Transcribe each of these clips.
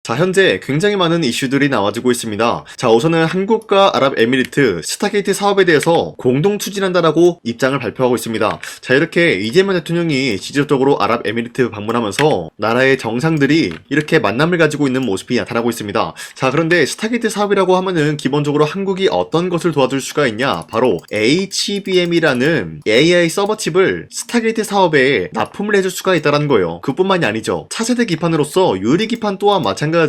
자, 현재 굉장히 많은 이슈들이 나와지고 있습니다. 자, 우선은 한국과 아랍에미리트 스타게이트 사업에 대해서 공동 추진한다라고 입장을 발표하고 있습니다. 자, 이렇게 이재명 대통령이 직접적으로 아랍에미리트 방문하면서 나라의 정상들이 이렇게 만남을 가지고 있는 모습이 나타나고 있습니다. 자, 그런데 스타게이트 사업이라고 하면은 기본적으로 한국이 어떤 것을 도와줄 수가 있냐? 바로 HBM이라는 AI 서버 칩을 스타게이트 사업에 납품을 해줄 수가 있다는 거예요. 그뿐만이 아니죠. 차세대 기판으로서 유리 기판 또한 마찬가지로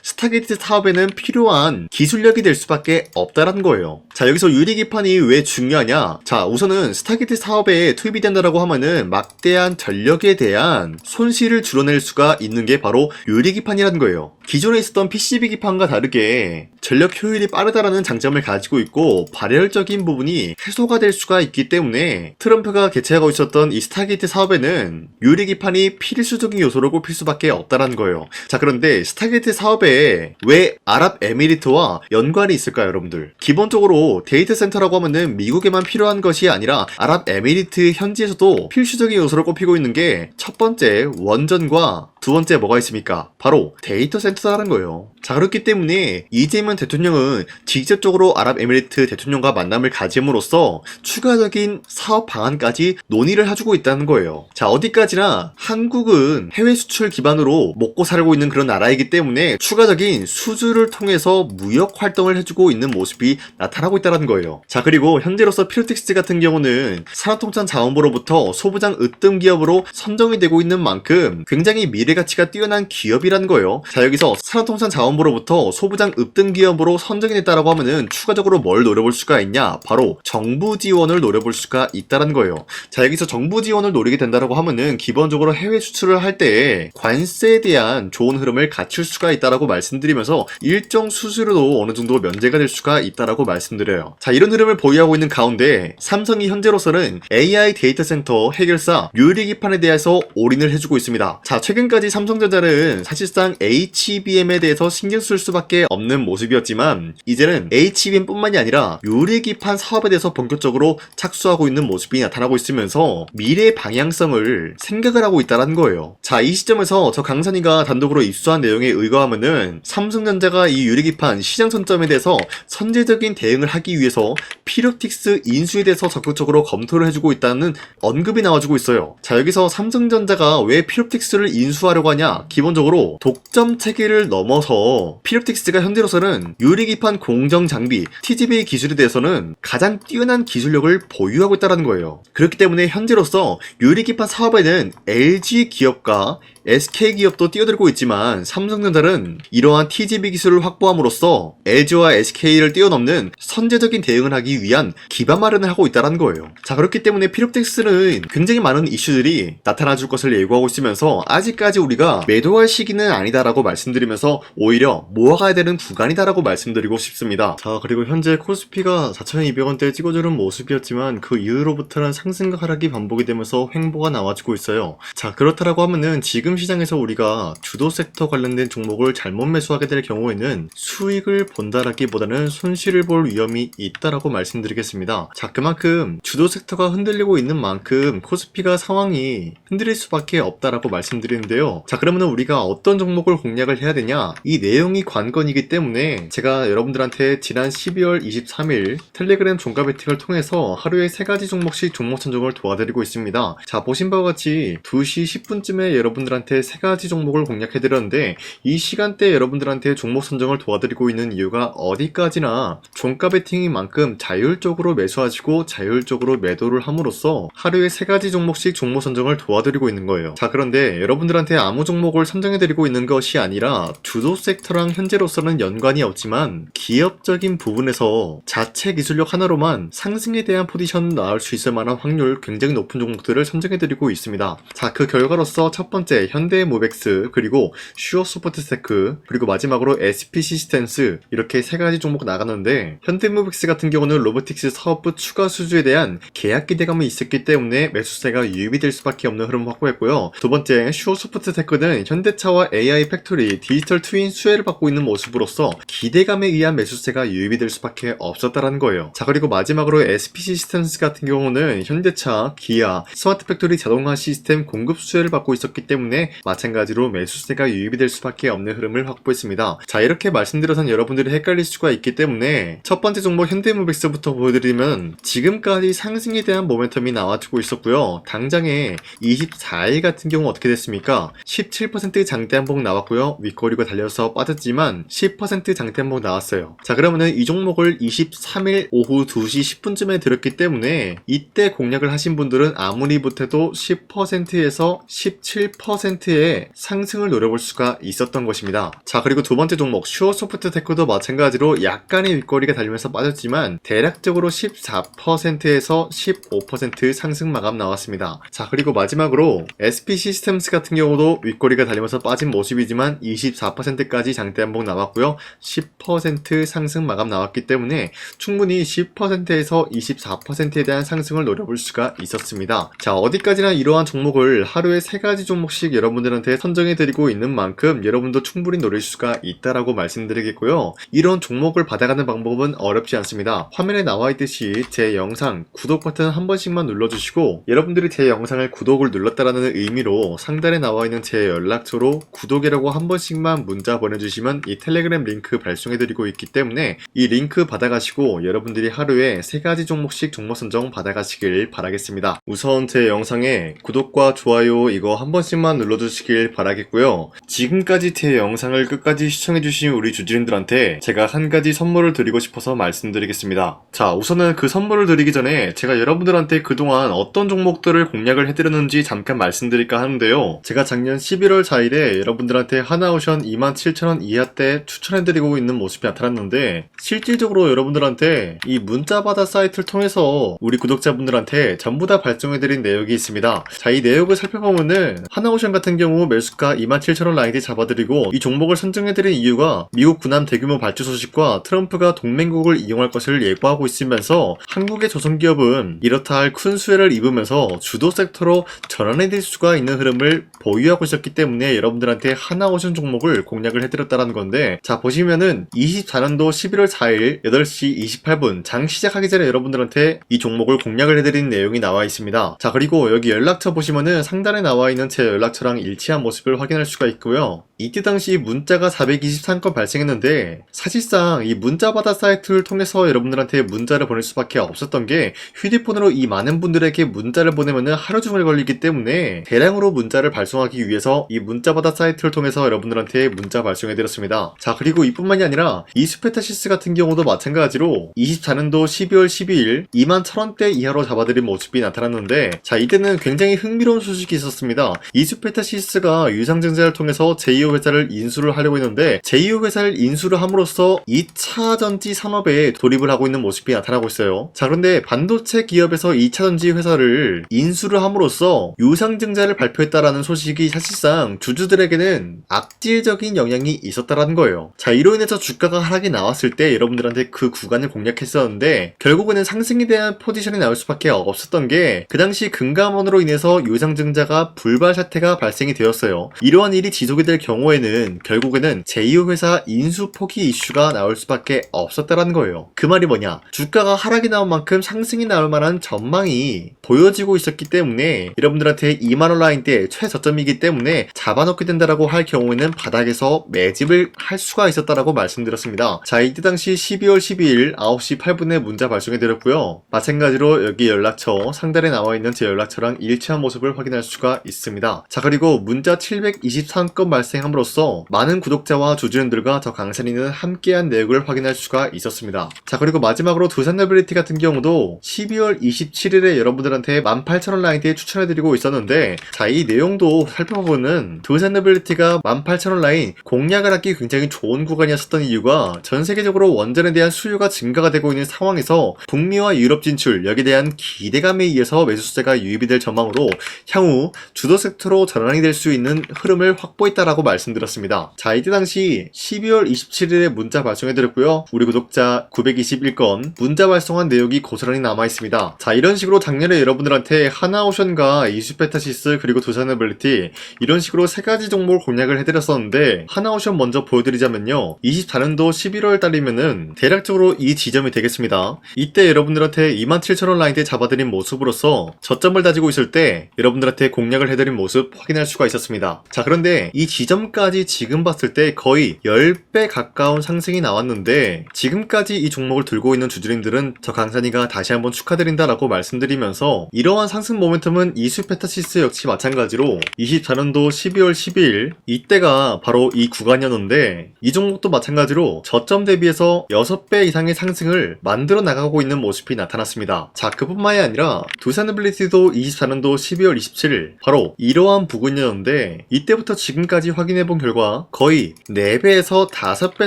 스타게이트 사업에는 필요한 기술력이 될 수밖에 없다는 거예요. 자, 여기서 유리 기판이 왜 중요하냐? 자, 우선은 스타게이트 사업에 투입이 된다라고 하면은 막대한 전력에 대한 손실을 줄여낼 수가 있는 게 바로 유리 기판이라는 거예요. 기존에 있었던 PCB 기판과 다르게 전력 효율이 빠르다라는 장점을 가지고 있고 발열적인 부분이 해소가 될 수가 있기 때문에 트럼프가 개최하고 있었던 이 스타게이트 사업에는 유리 기판이 필수적인 요소로 꼽힐 수밖에 없다는 거예요. 자, 그런데 스타게이트 사업에 왜 아랍에미리트와 연관이 있을까요, 여러분들? 기본적으로 데이터 센터라고 하면은 미국에만 필요한 것이 아니라 아랍에미리트 현지에서도 필수적인 요소로 꼽히고 있는 게 첫 번째 원전과 두 번째 뭐가 있습니까? 바로 데이터 센터라는 거예요. 자, 그렇기 때문에 이재명 대통령은 직접적으로 아랍에미리트 대통령과 만남을 가짐으로써 추가적인 사업 방안까지 논의를 해주고 있다는 거예요. 자, 어디까지나 한국은 해외 수출 기반으로 먹고 살고 있는 그런 나라이기 때문에 추가적인 수주를 통해서 무역 활동을 해주고 있는 모습이 나타나고 있다는 거예요. 자, 그리고 현재로서 피로틱스 같은 경우는 산업통상자원부로부터 소부장 으뜸 기업으로 선정이 되고 있는 만큼 굉장히 미래 가치가 뛰어난 기업이라는 거예요. 자, 여기서 산업통상자원부로부터 소부장 으뜸 기업으로 선정이 됐다라고 하면은 추가적으로 뭘 노려볼 수가 있냐? 바로 정부 지원을 노려볼 수가 있다는 거예요. 자, 여기서 정부 지원을 노리게 된다라고 하면은 기본적으로 해외 수출을 할 때 관세에 대한 좋은 흐름을 갖출 수가 있다라고 말씀드리면서 일정 수수료도 어느 정도 면제가 될 수가 있다라고 말씀드려요. 자, 이런 흐름을 보유하고 있는 가운데 삼성이 현재로서는 AI 데이터 센터 해결사 유리 기판에 대해서 올인을 해주고 있습니다. 자, 최근까지 삼성전자는 사실상 HBM에 대해서 신경 쓸 수밖에 없는 모습이었지만 이제는 HBM뿐만이 아니라 유리 기판 사업에 대해서 본격적으로 착수하고 있는 모습이 나타나고 있으면서 미래 방향성을 생각을 하고 있다는 거예요. 자, 이 시점에서 저 강산이가 단독으로 입수한 내용에 의거하면은 삼성전자가 이 유리 기판 시장 선점에 대해서 선제적인 대응을 하기 위해서 피롭틱스 인수에 대해서 적극적으로 검토를 해주고 있다는 언급이 나와주고 있어요. 자, 여기서 삼성전자가 왜 피롭틱스를 인수하려고 하냐? 기본적으로 독점 체계를 넘어서 피롭틱스가 현재로서는 유리 기판 공정 장비 TGV 기술에 대해서는 가장 뛰어난 기술력을 보유하고 있다는 거예요. 그렇기 때문에 현재로서 유리 기판 사업에는 LG 기업과 SK 기업도 뛰어들고 있지만 삼성전자는 이러한 TGV 기술을 확보함으로써 LG와 SK를 뛰어넘는 선제적인 대응을 하기 위한 기반 마련을 하고 있다는 거예요. 자, 그렇기 때문에 피롭틱스는 굉장히 많은 이슈들이 나타나줄 것을 예고하고 있으면서 아직까지 우리가 매도할 시기는 아니다라고 말씀드리면서 오히려 모아가야 되는 구간이다라고 말씀드리고 싶습니다. 자, 그리고 현재 코스피가 4,200원대에 찍어주는 모습이었지만 그 이후로부터는 상승과 하락이 반복이 되면서 횡보가 나와주고 있어요. 자, 그렇다라고 하면은 지금 시장에서 우리가 주도 섹터 관련된 종목을 잘못 매수하게 될 경우에는 수익을 본다라기보다는 손실을 볼 위험이 있다라고 말씀드리겠습니다. 자, 그만큼 주도 섹터가 흔들리고 있는 만큼 코스피가 상황이 흔들릴 수밖에 없다라고 말씀드리는데요. 자, 그러면 우리가 어떤 종목을 공략을 해야 되냐? 이 내용이 관건이기 때문에 제가 여러분들한테 지난 12월 23일 텔레그램 종가 베팅을 통해서 하루에 3가지 종목씩 종목 선정을 도와드리고 있습니다. 자, 보신 바와 같이 2시 10분쯤에 여러분들한테 3가지 종목을 공략해드렸는데 이 시간대에 여러분들한테 종목 선정을 도와드리고 있는 이유가 어디까지나 종가 베팅인 만큼 자율적으로 매수하시고 자율적으로 매도를 함으로써 하루에 3가지 종목씩 종목 선정을 도와드리고 있는 거예요. 자, 그런데 여러분들한테 아무 종목을 선정해드리고 있는 것이 아니라 주도 섹터랑 현재로서는 연관이 없지만 기업적인 부분에서 자체 기술력 하나로만 상승에 대한 포지션 나올 수 있을 만한 확률 굉장히 높은 종목들을 선정해드리고 있습니다. 자, 그 결과로서 첫 번째 현대모백스, 그리고 슈어소프트테크, 그리고 마지막으로 SP시스템스, 이렇게 3가지 종목 나갔는데 현대모백스 같은 경우는 로보틱스 사업부 추가 수주에 대한 계약 기대감이 있었기 때문에 매수세가 유입이 될 수밖에 없는 흐름을 확보했고요. 두 번째 슈어소프트테크는 현대차와 AI 팩토리 디지털 트윈 수혜를 받고 있는 모습으로서 기대감에 의한 매수세가 유입이 될 수밖에 없었다라는 거예요. 자, 그리고 마지막으로 SP시스템스 같은 경우는 현대차, 기아, 스마트 팩토리 자동화 시스템 공급 수혜를 받고 있었기 때문에 때문에 마찬가지로 매수세가 유입이 될 수밖에 없는 흐름을 확보했습니다. 자, 이렇게 말씀드려선 여러분들이 헷갈릴 수가 있기 때문에 첫 번째 종목 현대모빅스부터 보여드리면 지금까지 상승에 대한 모멘텀이 나와주고 있었고요. 당장에 24일 같은 경우 어떻게 됐습니까? 17% 장대 한봉 나왔고요. 윗꼬리가 달려서 빠졌지만 10% 장대 한봉 나왔어요. 자, 그러면은 이 종목을 23일 오후 2시 10분쯤에 들었기 때문에 이때 공략을 하신 분들은 아무리 못해도 10%에서 17%의 상승을 노려볼 수가 있었던 것입니다. 자, 그리고 두 번째 종목 슈어소프트테크도 마찬가지로 약간의 윗꼬리가 달리면서 빠졌지만 대략적으로 14%에서 15% 상승 마감 나왔습니다. 자, 그리고 마지막으로 SP 시스템스 같은 경우도 윗꼬리가 달리면서 빠진 모습이지만 24%까지 장대 한봉 나왔고요. 10% 상승 마감 나왔기 때문에 충분히 10%에서 24%에 대한 상승을 노려볼 수가 있었습니다. 자, 어디까지나 이러한 종목을 하루에 3가지 종목씩 여러분들한테 선정해드리고 있는 만큼 여러분도 충분히 노릴 수가 있다라고 말씀드리겠고요. 이런 종목을 받아가는 방법은 어렵지 않습니다. 화면에 나와 있듯이 제 영상 구독 버튼 한 번씩만 눌러주시고 여러분들이 제 영상을 구독을 눌렀다라는 의미로 상단에 나와 있는 제 연락처로 구독이라고 한 번씩만 문자 보내주시면 이 텔레그램 링크 발송해드리고 있기 때문에 이 링크 받아가시고 여러분들이 하루에 3가지 종목씩 종목 선정 받아가시길 바라겠습니다. 우선 제 영상에 구독과 좋아요 이거 한 번씩만 눌러주시길 바라겠고요. 지금까지 제 영상을 끝까지 시청해주신 우리 주주님들한테 제가 한 가지 선물을 드리고 싶어서 말씀드리겠습니다. 자, 우선은 그 선물을 드리기 전에 제가 여러분들한테 그동안 어떤 종목들을 공략을 해드렸는지 잠깐 말씀드릴까 하는데요. 제가 작년 11월 4일에 여러분들한테 하나오션 27,000원 이하대 추천해드리고 있는 모습이 나타났는데 실질적으로 여러분들한테 이 문자바다 사이트를 통해서 우리 구독자분들한테 전부 다 발송해드린 내역이 있습니다. 자, 이 내역을 살펴보면은 하나오션 같은 경우 매수가 27,000원 라인에 잡아드리고 이 종목을 선정해드린 이유가 미국 군함 대규모 발주 소식과 트럼프가 동맹국을 이용할 것을 예고하고 있으면서 한국의 조선기업은 이렇다 할 큰 수혜를 입으면서 주도 섹터로 전환해질 수가 있는 흐름을 보유하고 있었기 때문에 여러분들한테 하나오션 종목을 공략을 해드렸다는 건데, 자, 보시면은 24년도 11월 4일 8시 28분 장 시작하기 전에 여러분들한테 이 종목을 공략을 해드린 내용이 나와 있습니다. 자, 그리고 여기 연락처 보시면은 상단에 나와 있는 제 연락처랑 일치한 모습을 확인할 수가 있고요. 이때 당시 문자가 423건 발생했는데 사실상 이 문자바다 사이트를 통해서 여러분들한테 문자를 보낼 수밖에 없었던 게 휴대폰으로 이 많은 분들에게 문자를 보내면은 하루 종일 걸리기 때문에 대량으로 문자를 발송하기 위해서 이 문자바다 사이트를 통해서 여러분들한테 문자 발송해드렸습니다. 자, 그리고 이뿐만이 아니라 이스페타시스 같은 경우도 마찬가지로 24년도 12월 12일 21,000원대 이하로 잡아드린 모습이 나타났는데, 자, 이때는 굉장히 흥미로운 소식이 있었습니다. 이스페타시스가 유상증자를 통해서 제2호 회사를 인수를 하려고 했는데 제2호 회사를 인수를 함으로써 2차 전지 산업에 돌입을 하고 있는 모습이 나타나고 있어요. 자, 그런데 반도체 기업에서 2차 전지 회사를 인수를 함으로써 유상증자를 발표했다라는 소식이 사실상 주주들에게는 악질적인 영향이 있었다라는 거예요. 자, 이로 인해서 주가가 하락이 나왔을 때 여러분들한테 그 구간을 공략했었는데 결국에는 상승에 대한 포지션이 나올 수밖에 없었던 게 그 당시 금감원으로 인해서 유상증자가 불발 사태가 발생이 되었어요. 이러한 일이 지속이 될 경우에는 결국에는 제2호 회사 인수 포기 이슈가 나올 수밖에 없었다라는 거예요. 그 말이 뭐냐? 주가가 하락이 나온 만큼 상승이 나올 만한 전망이 보여지고 있었기 때문에 여러분들한테 2만원 라인대 최저점이기 때문에 잡아놓게 된다라고 할 경우에는 바닥에서 매집을 할 수가 있었다라고 말씀드렸습니다. 자, 이때 당시 12월 12일 9시 8분에 문자 발송해드렸고요. 마찬가지로 여기 연락처 상단에 나와있는 제 연락처랑 일치한 모습을 확인할 수가 있습니다. 자, 그리고 문자 723건 발생함으로써 많은 구독자와 주주님들과 저 강산이는 함께한 내역을 확인할 수가 있었습니다. 자, 그리고 마지막으로 두산노빌리티 같은 경우도 12월 27일에 여러분들한테 18,000원 라인대에 추천해드리고 있었는데, 자, 이 내용도 살펴보면 두산노빌리티가 18,000원 라인 공략을 하기 굉장히 좋은 구간이었었던 이유가 전 세계적으로 원전에 대한 수요가 증가가 되고 있는 상황에서 북미와 유럽 진출 여기에 대한 기대감에 의해서 매수세가 유입이 될 전망으로 향후 주도 섹터로 전환이 될 수 있는 흐름을 확보했다라고 말씀드렸습니다. 자, 이때 당시 12월 27일에 문자 발송해드렸고요. 우리 구독자 921건 문자 발송한 내역이 고스란히 남아있습니다. 자, 이런 식으로 작년에 여러분들한테 하나오션과 이슈페타시스 그리고 두산에빌리티 이런 식으로 세 가지 종목을 공략을 해드렸었는데, 하나오션 먼저 보여드리자면요, 24년도 11월 달이면은 대략적으로 이 지점이 되겠습니다. 이때 여러분들한테 27,000원 라인대 잡아드린 모습으로서 저점을 다지고 있을 때 여러분들한테 공략을 해드린 모습 확인할 수가 있었습니다. 자, 그런데 이 지점까지 지금 봤을 때 거의 10배 가까운 상승이 나왔는데, 지금까지 이 종목을 들고 있는 주주님들은 저 강산이가 다시 한번 축하드린다라고 말씀드리면서, 이러한 상승 모멘텀은 이슈페타시스 역시 마찬가지로 24년도 12월 12일 이때가 바로 이 구간이었는데, 이 종목도 마찬가지로 저점 대비해서 6배 이상의 상승을 만들어 나가고 있는 모습이 나타났습니다. 자, 그뿐만이 아니라 두산에빌리티도 24년도 12월 27일 바로 이러한 부근이었는데, 이때부터 지금까지 확인해본 결과 거의 4배에서 5배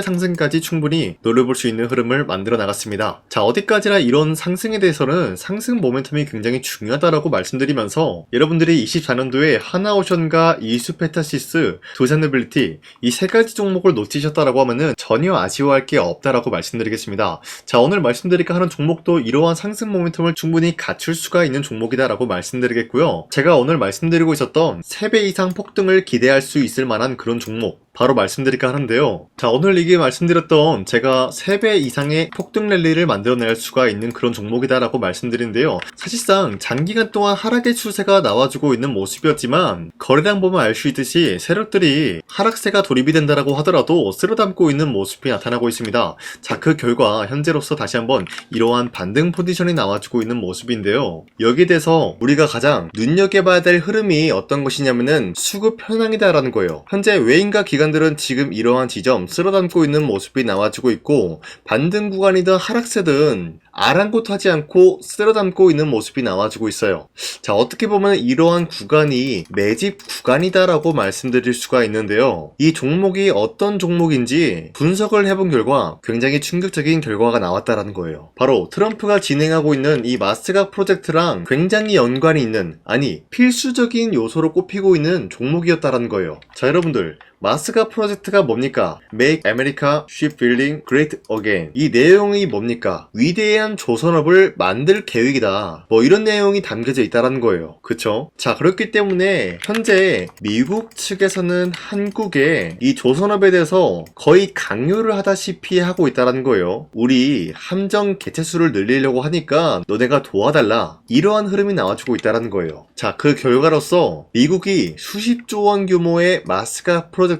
상승까지 충분히 노려볼 수 있는 흐름을 만들어 나갔습니다. 자, 어디까지나 이런 상승에 대해서는 상승 모멘텀이 굉장히 중요하다라고 말씀드리면서, 여러분들이 24년도에 하나오션과 이슈페타시스, 두산에빌리티 이 세 가지 종목을 놓치셨다라고 하면은 전혀 아쉬워할 게 없다라고 말씀드리겠습니다. 자, 오늘 말씀드릴까 하는 종목도 이러한 상승 모멘텀을 충분히 갖출 수가 있는 종목이다라고 말씀드리겠고요. 제가 오늘 말씀드리고 있었던 3배 이상 폭등을 기대할 수 있을 만한 그런 종목 바로 말씀드릴까 하는데요. 자, 오늘 이게 말씀드렸던 제가 3배 이상의 폭등 랠리를 만들어낼 수가 있는 그런 종목이다라고 말씀드린데요. 사실상 장기간 동안 하락의 추세가 나와주고 있는 모습이었지만, 거래량 보면 알 수 있듯이 세력들이 하락세가 돌입이 된다라고 하더라도 쓸어담고 있는 모습이 나타나고 있습니다. 자, 그 결과 현재로서 다시 한번 이러한 반등 포지션이 나와주고 있는 모습인데요. 여기에 대해서 우리가 가장 눈여겨봐야 될 흐름이 어떤 것이냐면은 수급 현황이다라는 거예요. 현재 외인과 기관들은 지금 이러한 지점 쓸어담고 있는 모습이 나와주고 있고, 반등 구간이든 하락세든 아랑곳하지 않고 쓸어담고 있는 모습이 나와주고 있어요. 자, 어떻게 보면 이러한 구간이 매집 구간이다라고 말씀드릴 수가 있는데요. 이 종목이 어떤 종목인지 분석을 해본 결과 굉장히 충격적인 결과가 나왔다라는 거예요. 바로 트럼프가 진행하고 있는 이 마스가 프로젝트랑 굉장히 연관이 있는, 아니 필수적인 요소로 꼽히고 있는 종목이었다라는 거예요. 자, 여러분들, 마스가 프로젝트가 뭡니까? Make America Shipbuilding Great Again. 이 내용이 뭡니까? 위대한 조선업을 만들 계획이다. 뭐 이런 내용이 담겨져 있다는 거예요. 그쵸? 자, 그렇기 때문에 현재 미국 측에서는 한국에 이 조선업에 대해서 거의 강요를 하다시피 하고 있다는 거예요. 우리 함정 개체수를 늘리려고 하니까 너네가 도와달라. 이러한 흐름이 나와주고 있다는 거예요. 자, 그 결과로서 미국이 수십조 원 규모의 마스가 프로젝트에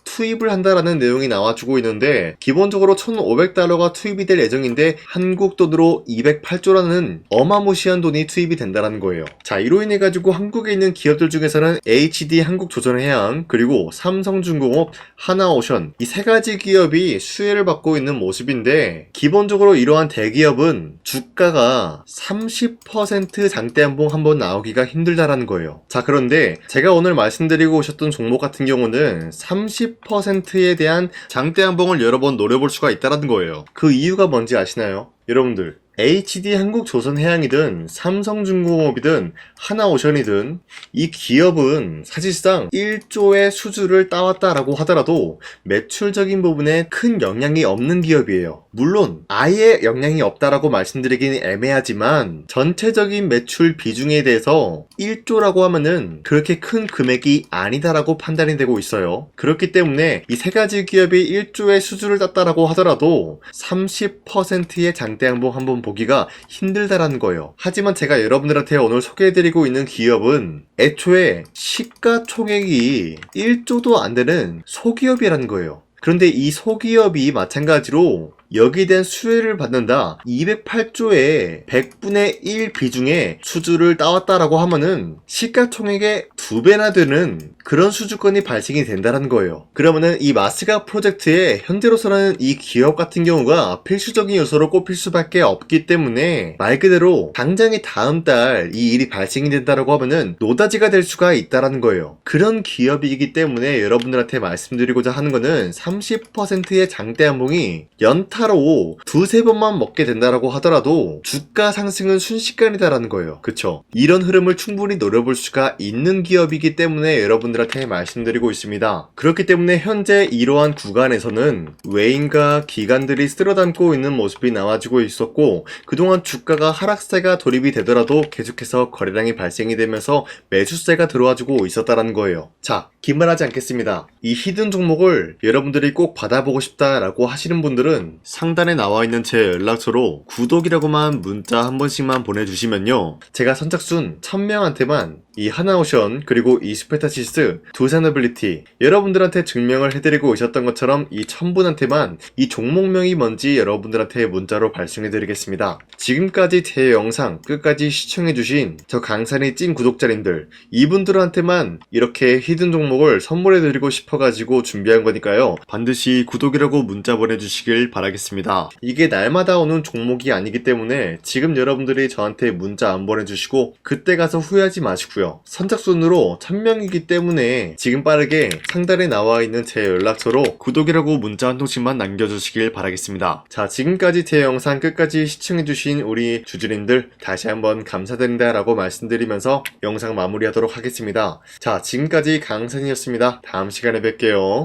투입을 한다라는 내용이 나와주고 있는데, 기본적으로 1,500달러가 투입이 될 예정인데 한국 돈으로 208조라는 어마무시한 돈이 투입이 된다는 거예요. 자, 이로 인해 가지고 한국에 있는 기업들 중에서는 HD 한국조선해양, 그리고 삼성중공업, 하나오션 이 세 가지 기업이 수혜를 받고 있는 모습인데, 기본적으로 이러한 대기업은 주가가 30% 장대한봉 한번 나오기가 힘들다라는 거예요. 자, 그런데 제가 오늘 말씀드리고 오셨던 종목 같은 경우는 30%에 대한 장대한봉을 여러 번 노려볼 수가 있다는 거예요. 그 이유가 뭔지 아시나요? 여러분들, HD 한국조선해양이든 삼성중공업이든 하나오션이든 이 기업은 사실상 1조의 수주를 따왔다라고 하더라도 매출적인 부분에 큰 영향이 없는 기업이에요. 물론 아예 영향이 없다라고 말씀드리긴 애매하지만, 전체적인 매출 비중에 대해서 1조라고 하면은 그렇게 큰 금액이 아니다라고 판단이 되고 있어요. 그렇기 때문에 이 세 가지 기업이 1조의 수주를 땄다라고 하더라도 30%의 장대양봉 한번 보기가 힘들다라는 거예요. 하지만 제가 여러분들한테 오늘 소개해드리고 있는 기업은 애초에 시가총액이 1조도 안 되는 소기업이라는 거예요. 그런데 이 소기업이 마찬가지로 여기에 대한 수혜를 받는다, 208조의 100분의 1 비중의 수주를 따왔다라고 하면은 시가총액의 2배나 되는 그런 수주권이 발생이 된다는 거예요. 그러면은 이 마스가 프로젝트에 현재로서는 이 기업 같은 경우가 필수적인 요소로 꼽힐 수밖에 없기 때문에, 말 그대로 당장에 다음 달 이 일이 발생이 된다라고 하면은 노다지가 될 수가 있다라는 거예요. 그런 기업이기 때문에 여러분들한테 말씀드리고자 하는 거는 30%의 장대한봉이 연타 한타로 두세 번만 먹게 된다라고 하더라도 주가 상승은 순식간이다라는 거예요. 그쵸? 이런 흐름을 충분히 노려볼 수가 있는 기업이기 때문에 여러분들한테 말씀드리고 있습니다. 그렇기 때문에 현재 이러한 구간에서는 외인과 기관들이 쓸어담고 있는 모습이 나와지고 있었고, 그동안 주가가 하락세가 돌입이 되더라도 계속해서 거래량이 발생이 되면서 매수세가 들어와주고 있었다라는 거예요. 자, 기만하지 않겠습니다. 이 히든 종목을 여러분들이 꼭 받아보고 싶다라고 하시는 분들은 상단에 나와 있는 제 연락처로 구독이라고만 문자 한 번씩만 보내주시면요, 제가 선착순 1000명한테만 이 하나오션 그리고 이 스페타시스 두산어빌리티 여러분들한테 증명을 해드리고 있었던 것처럼 이 1000분한테만 이 종목명이 뭔지 여러분들한테 문자로 발송해드리겠습니다. 지금까지 제 영상 끝까지 시청해주신 저 강산의 찐 구독자님들, 이분들한테만 이렇게 히든 종목을 선물해드리고 싶어가지고 준비한 거니까요, 반드시 구독이라고 문자 보내주시길 바라겠습니다. 이게 날마다 오는 종목이 아니기 때문에 지금 여러분들이 저한테 문자 안 보내주시고 그때 가서 후회하지 마시고요. 선착순으로 1000명이기 때문에 지금 빠르게 상단에 나와 있는 제 연락처로 구독이라고 문자 한 통씩만 남겨주시길 바라겠습니다. 자, 지금까지 제 영상 끝까지 시청해주신 우리 주주님들 다시 한번 감사드린다 라고 말씀드리면서 영상 마무리하도록 하겠습니다. 자, 지금까지 강산이었습니다. 다음 시간에 뵐게요.